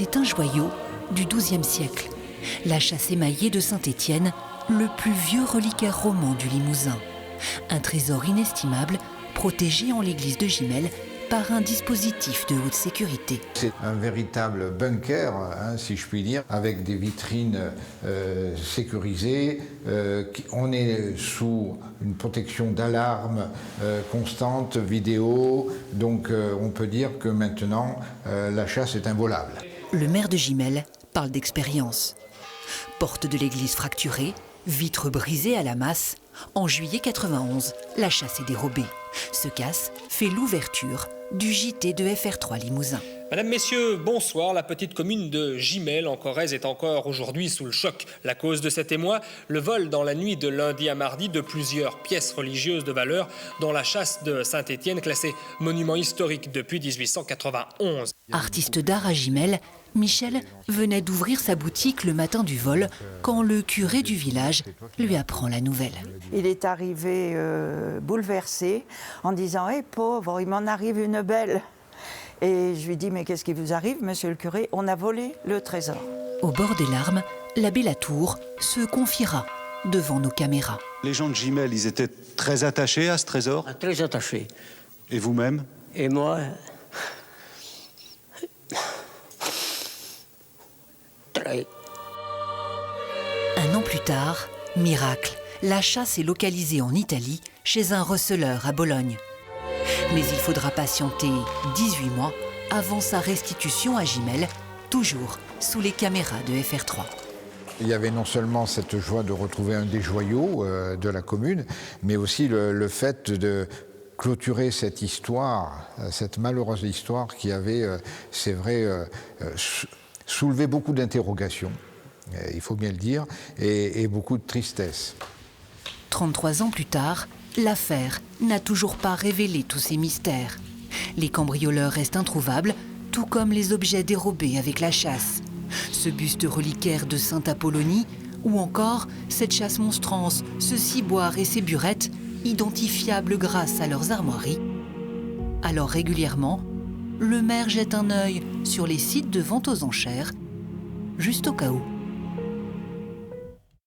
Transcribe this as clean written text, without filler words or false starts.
C'est un joyau du XIIe siècle. La chasse émaillée de Saint-Étienne, le plus vieux reliquaire roman du Limousin. Un trésor inestimable, protégé en l'église de Gimel par un dispositif de haute sécurité. C'est un véritable bunker, si je puis dire, avec des vitrines sécurisées. On est sous une protection d'alarme constante, vidéo. Donc on peut dire que maintenant, la chasse est inviolable. Le maire de Gimel parle d'expérience. Porte de l'église fracturée, vitres brisées à la masse. En juillet 91, la chasse est dérobée. Ce casse fait l'ouverture du JT de FR3 Limousin. Madame, Messieurs, bonsoir. La petite commune de Gimel en Corrèze est encore aujourd'hui sous le choc. La cause de cet émoi, le vol dans la nuit de lundi à mardi de plusieurs pièces religieuses de valeur, dont la chasse de Saint-Étienne, classée monument historique depuis 1891. Artiste d'art à Gimel, Michel venait d'ouvrir sa boutique le matin du vol quand le curé du village lui apprend la nouvelle. Il est arrivé bouleversé en disant « Hé pauvre, il m'en arrive une belle !» Et je lui dis « Mais qu'est-ce qui vous arrive, monsieur le curé? On a volé le trésor. » Au bord des larmes, l'abbé Latour se confiera devant nos caméras. Les gens de Gimel, ils étaient très attachés à ce trésor? Très attachés. Et vous-même? Et moi, très. Un an plus tard, miracle, la chasse est localisée en Italie chez un receleur à Bologne. Mais il faudra patienter 18 mois avant sa restitution à Gimel, toujours sous les caméras de FR3. Il y avait non seulement cette joie de retrouver un des joyaux de la commune, mais aussi le fait de clôturer cette histoire, cette malheureuse histoire qui avait, c'est vrai, soulevé beaucoup d'interrogations, il faut bien le dire, et beaucoup de tristesse. 33 ans plus tard, l'affaire n'a toujours pas révélé tous ses mystères. Les cambrioleurs restent introuvables, tout comme les objets dérobés avec la chasse. Ce buste reliquaire de Sainte Apollonie, ou encore cette chasse monstrance, ce ciboire et ces burettes, identifiables grâce à leurs armoiries. Alors régulièrement, le maire jette un œil sur les sites de vente aux enchères, juste au cas où.